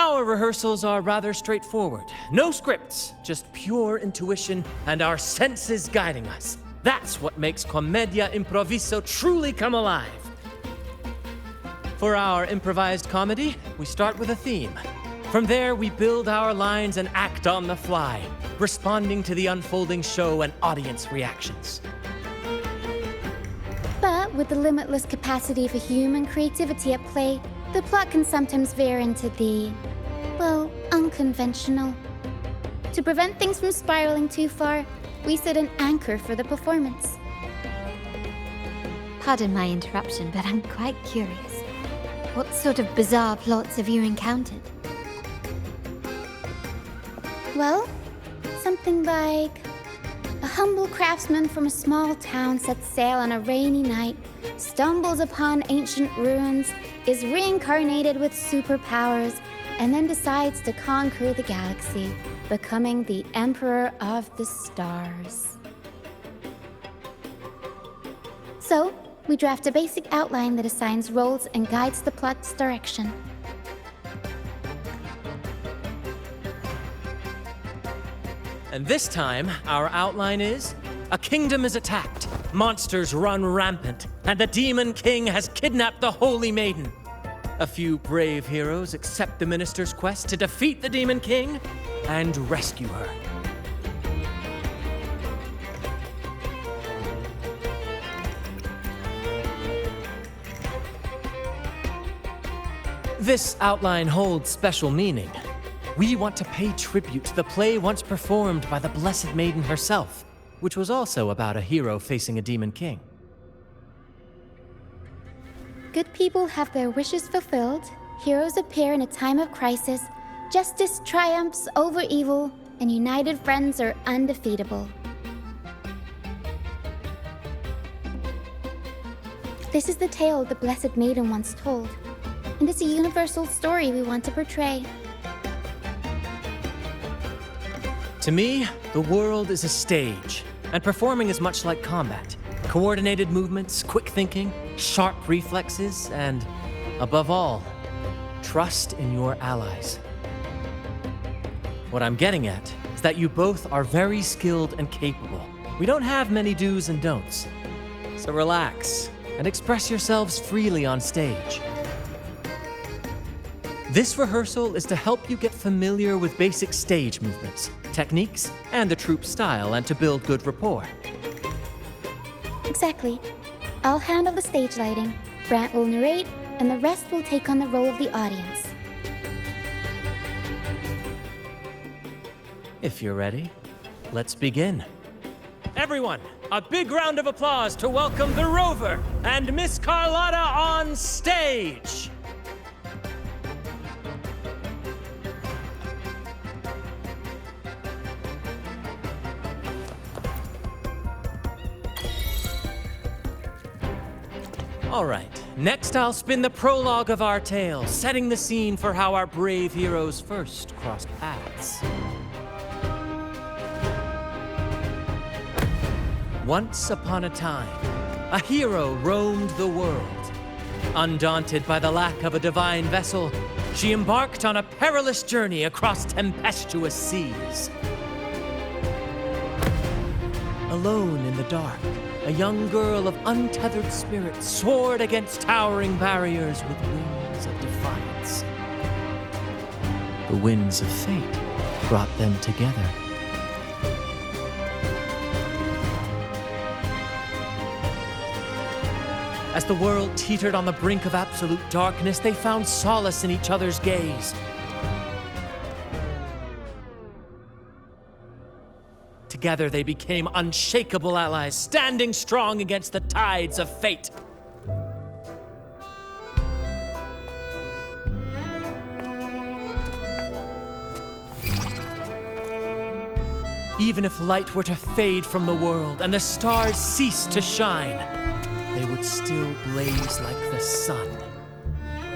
Our rehearsals are rather straightforward. No scripts, just pure intuition and our senses guiding us. That's what makes Commedia Improviso truly come alive. For our improvised comedy, we start with a theme. From there, we build our lines and act on the fly, responding to the unfolding show and audience reactions. But with the limitless capacity for human creativity at play, the plot can sometimes veer into the, well, unconventional. To prevent things from spiraling too far, we set an anchor for the performance. Pardon my interruption, but I'm quite curious. What sort of bizarre plots have you encountered? Well, something like a humble craftsman from a small town sets sail on a rainy night, stumbles upon ancient ruins, is reincarnated with superpowers, and then decides to conquer the galaxy, becoming the Emperor of the Stars. So, we draft a basic outline that assigns roles and guides the plot's direction. And this time, our outline is: a kingdom is attacked, monsters run rampant, and the Demon King has kidnapped the Holy Maiden. A few brave heroes accept the minister's quest to defeat the Demon King and rescue her. This outline holds special meaning. We want to pay tribute to the play once performed by the Blessed Maiden herself, which was also about a hero facing a Demon King. Good people have their wishes fulfilled, heroes appear in a time of crisis, justice triumphs over evil, and united friends are undefeatable. This is the tale the Blessed Maiden once told, and it's a universal story we want to portray. To me, the world is a stage, and performing is much like combat. Coordinated movements, quick thinking, sharp reflexes, and, above all, trust in your allies. What I'm getting at is that you both are very skilled and capable. We don't have many do's and don'ts. So relax and express yourselves freely on stage. This rehearsal is to help you get familiar with basic stage movements, techniques, and the troupe style, and to build good rapport. Exactly. I'll handle the stage lighting, Brant will narrate, and the rest will take on the role of the audience. If you're ready, let's begin. Everyone, a big round of applause to welcome the Rover and Miss Carlotta on stage! All right, next I'll spin the prologue of our tale, setting the scene for how our brave heroes first crossed paths. Once upon a time, a hero roamed the world. Undaunted by the lack of a divine vessel, she embarked on a perilous journey across tempestuous seas. Alone in the dark, a young girl of untethered spirit soared against towering barriers with wings of defiance. The winds of fate brought them together. As the world teetered on the brink of absolute darkness, they found solace in each other's gaze. Together they became unshakable allies, standing strong against the tides of fate. Even if light were to fade from the world and the stars cease to shine, they would still blaze like the sun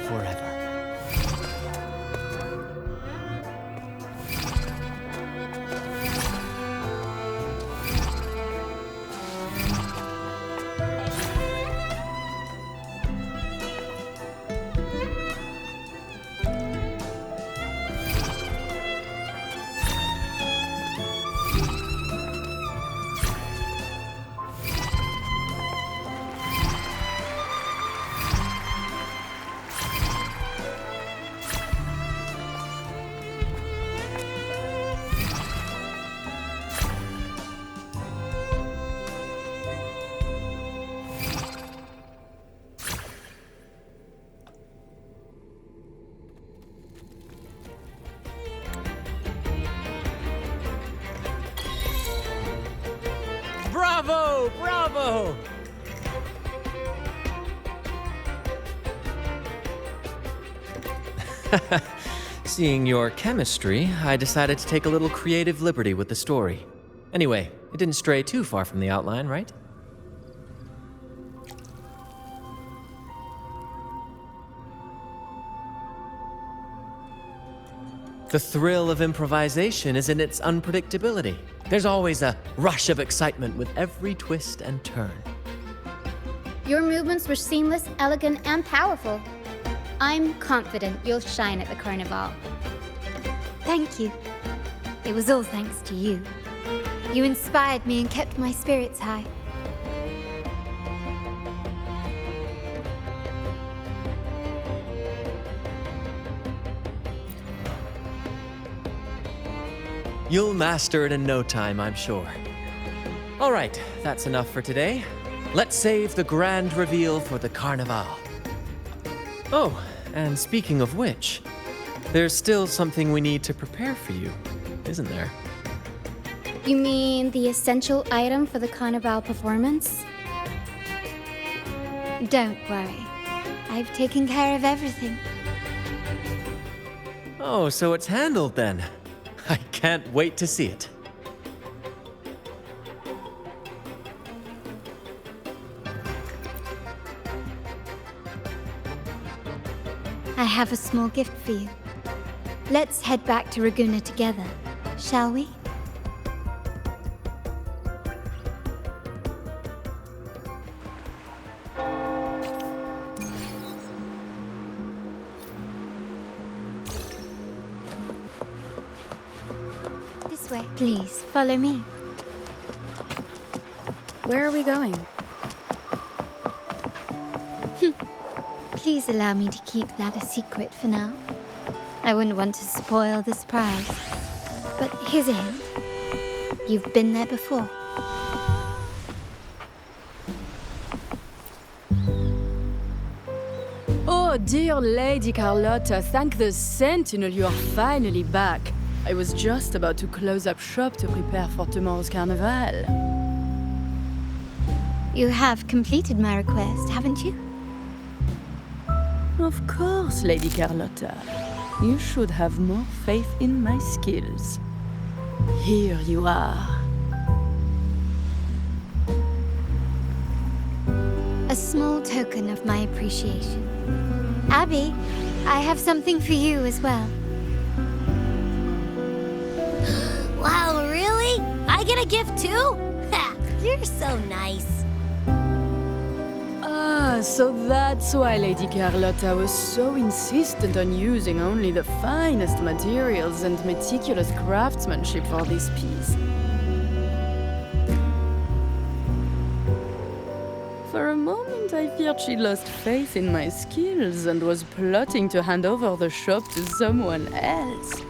forever. Bravo! Bravo! Seeing your chemistry, I decided to take a little creative liberty with the story. Anyway, it didn't stray too far from the outline, right? The thrill of improvisation is in its unpredictability. There's always a rush of excitement with every twist and turn. Your movements were seamless, elegant, and powerful. I'm confident you'll shine at the carnival. Thank you. It was all thanks to you. You inspired me and kept my spirits high. You'll master it in no time, I'm sure. All right, that's enough for today. Let's save the grand reveal for the carnival. Oh, and speaking of which, there's still something we need to prepare for you, isn't there? You mean the essential item for the carnival performance? Don't worry. I've taken care of everything. Oh, so it's handled then. I can't wait to see it. I have a small gift for you. Let's head back to Raguna together, shall we? This way. Please, follow me. Where are we going? Please allow me to keep that a secret for now. I wouldn't want to spoil the surprise. But here's a hint. You've been there before. Oh, dear Lady Carlotta, thank the Sentinel you are finally back. I was just about to close up shop to prepare for tomorrow's carnival. You have completed my request, haven't you? Of course, Lady Carlotta. You should have more faith in my skills. Here you are. A small token of my appreciation. Abby, I have something for you as well. Wow, really? I get a gift too? Ha! You're so nice. Ah, so that's why Lady Carlotta was so insistent on using only the finest materials and meticulous craftsmanship for this piece. For a moment, I feared she lost faith in my skills and was plotting to hand over the shop to someone else.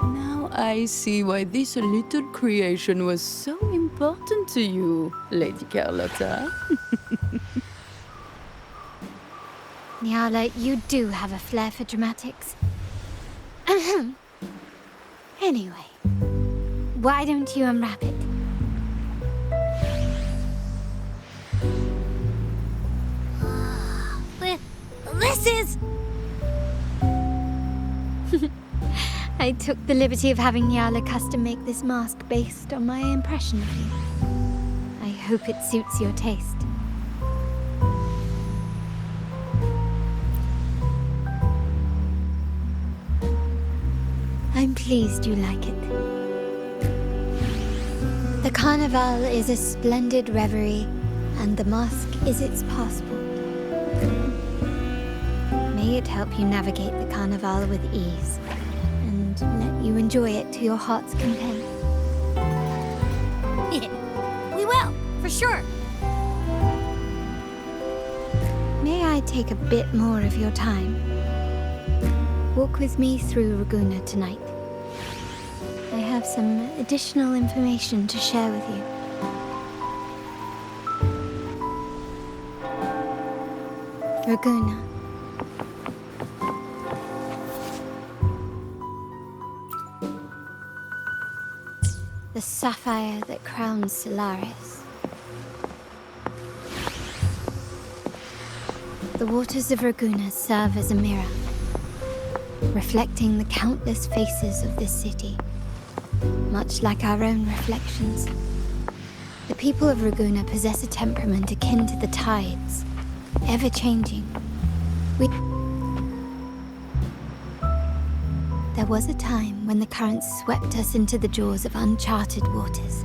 Now I see why this little creation was so important to you, Lady Carlotta. Nyala, you do have a flair for dramatics. Ahem. Anyway, why don't you unwrap it? This is... I took the liberty of having Nyala custom make this mask based on my impression of you. I hope it suits your taste. I'm pleased you like it. The carnival is a splendid reverie, and the mask is its passport. May it help you navigate the carnival with ease, and let you enjoy it to your heart's content. We will, for sure. May I take a bit more of your time? Walk with me through Raguna tonight. I have some additional information to share with you. Raguna. The the sapphire that crowns Solaris. The waters of Raguna serve as a mirror, reflecting the countless faces of this city, much like our own reflections. The people of Raguna possess a temperament akin to the tides, ever-changing. There was a time when the currents swept us into the jaws of uncharted waters,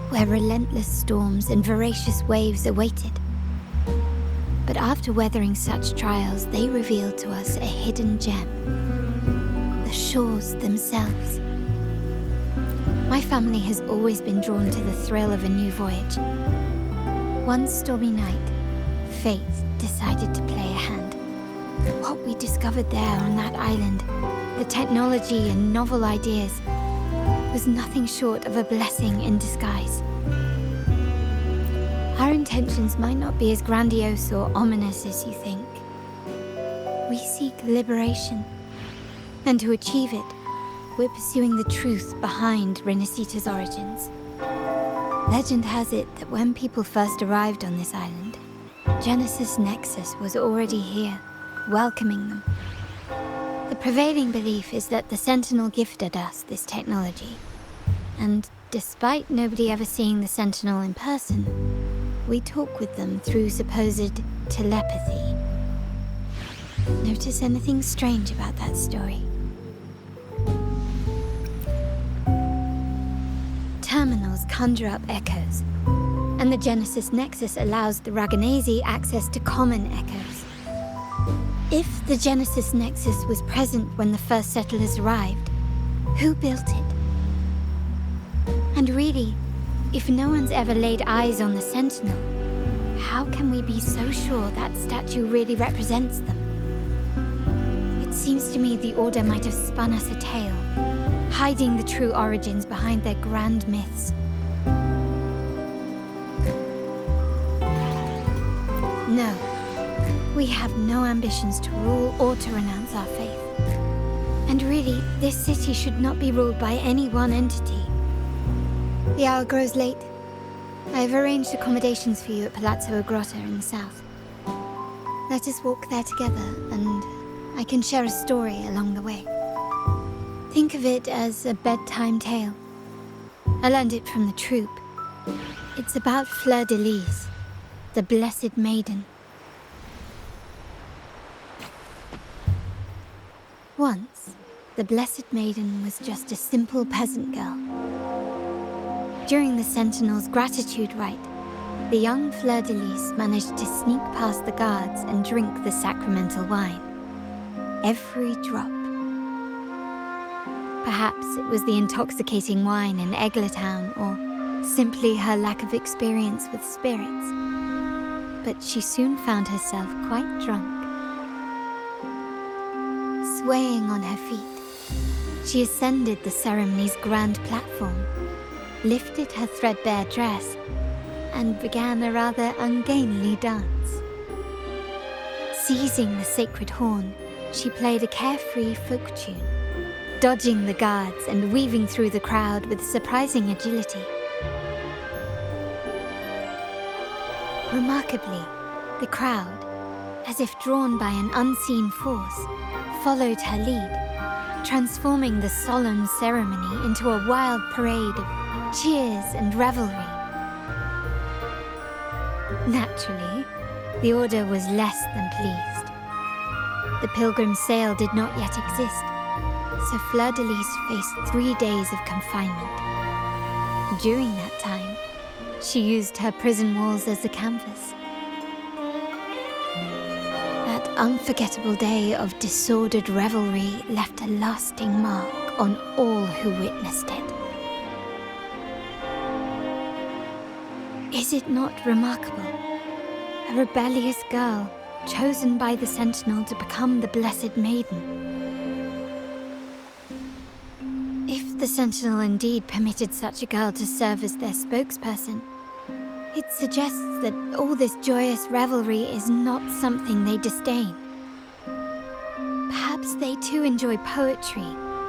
where relentless storms and voracious waves awaited. But after weathering such trials, they revealed to us a hidden gem: the shores themselves. My family has always been drawn to the thrill of a new voyage. One stormy night, fate decided to play a hand. What we discovered there on that island, the technology and novel ideas, was nothing short of a blessing in disguise. Our intentions might not be as grandiose or ominous as you think. We seek liberation, and to achieve it, we're pursuing the truth behind Renacita's origins. Legend has it that when people first arrived on this island, Genesis Nexus was already here, welcoming them. The prevailing belief is that the Sentinel gifted us this technology, and despite nobody ever seeing the Sentinel in person, we talk with them through supposed telepathy. Notice anything strange about that story? Terminals conjure up echoes, and the Genesis Nexus allows the Raganese access to common echoes. If the Genesis Nexus was present when the first settlers arrived, who built it? And really, if no one's ever laid eyes on the Sentinel, how can we be so sure that statue really represents them? It seems to me the Order might have spun us a tale, hiding the true origins behind their grand myths. No, we have no ambitions to rule or to renounce our faith. And really, this city should not be ruled by any one entity. The hour grows late. I have arranged accommodations for you at Palazzo Agrotta in the south. Let us walk there together, and I can share a story along the way. Think of it as a bedtime tale. I learned it from the troupe. It's about Fleur de Lis, the Blessed Maiden. Once, the Blessed Maiden was just a simple peasant girl. During the Sentinel's gratitude rite, the young Fleur de Lis managed to sneak past the guards and drink the sacramental wine. Every drop. Perhaps it was the intoxicating wine in Eglatown, or simply her lack of experience with spirits. But she soon found herself quite drunk. Swaying on her feet, she ascended the ceremony's grand platform, lifted her threadbare dress, and began a rather ungainly dance. Seizing the sacred horn, she played a carefree folk tune, dodging the guards and weaving through the crowd with surprising agility. Remarkably, the crowd, as if drawn by an unseen force, followed her lead, transforming the solemn ceremony into a wild parade of cheers and revelry. Naturally, the Order was less than pleased. The pilgrim sale did not yet exist, so Fleur de Lis faced 3 days of confinement. During that time, she used her prison walls as a canvas. That unforgettable day of disordered revelry left a lasting mark on all who witnessed it. Is it not remarkable? A rebellious girl chosen by the Sentinel to become the Blessed Maiden. If the Sentinel indeed permitted such a girl to serve as their spokesperson, it suggests that all this joyous revelry is not something they disdain. Perhaps they too enjoy poetry,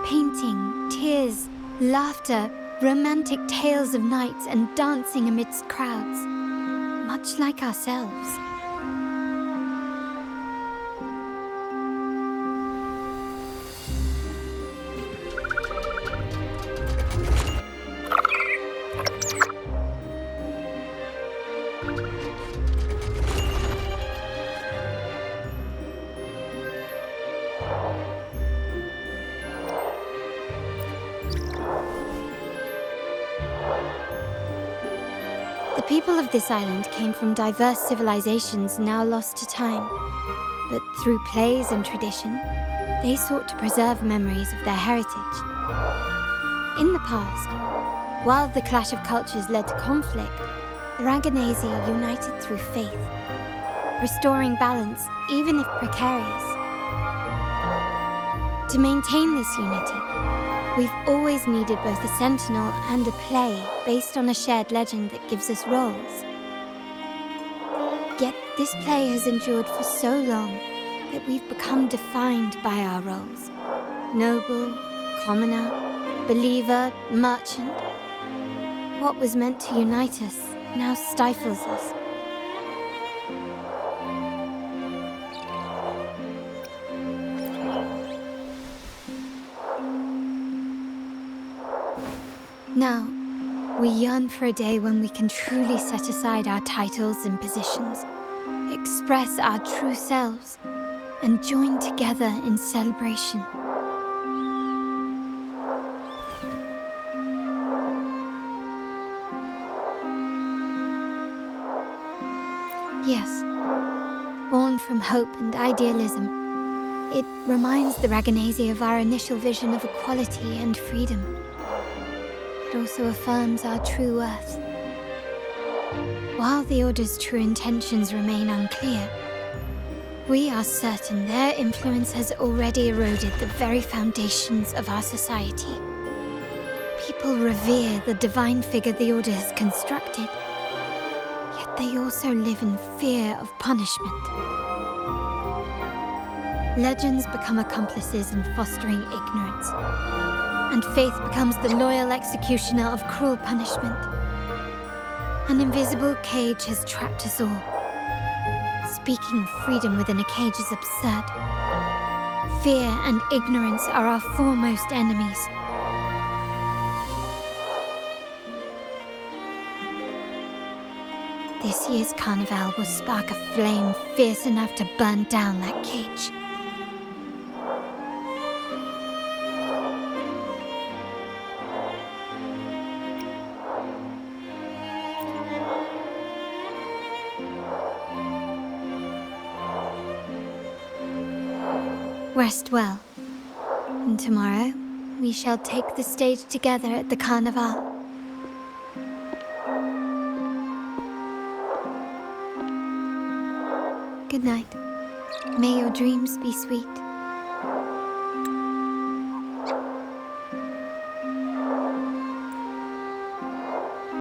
painting, tears, laughter, romantic tales of knights and dancing amidst crowds, much like ourselves. The people of this island came from diverse civilizations now lost to time. But through plays and tradition, they sought to preserve memories of their heritage. In the past, while the clash of cultures led to conflict, the Raganazi united through faith, restoring balance even if precarious. To maintain this unity, we've always needed both a sentinel and a play based on a shared legend that gives us roles. Yet this play has endured for so long that we've become defined by our roles. Noble, commoner, believer, merchant. What was meant to unite us now stifles us. Now, we yearn for a day when we can truly set aside our titles and positions, express our true selves, and join together in celebration. Yes, born from hope and idealism, it reminds the Raganazi of our initial vision of equality and freedom. It also affirms our true worth. While the Order's true intentions remain unclear, we are certain their influence has already eroded the very foundations of our society. People revere the divine figure the Order has constructed, yet they also live in fear of punishment. Legends become accomplices in fostering ignorance, and faith becomes the loyal executioner of cruel punishment. An invisible cage has trapped us all. Speaking of freedom within a cage is absurd. Fear and ignorance are our foremost enemies. This year's carnival will spark a flame fierce enough to burn down that cage. Rest well, and tomorrow we shall take the stage together at the carnival. Good night. May your dreams be sweet.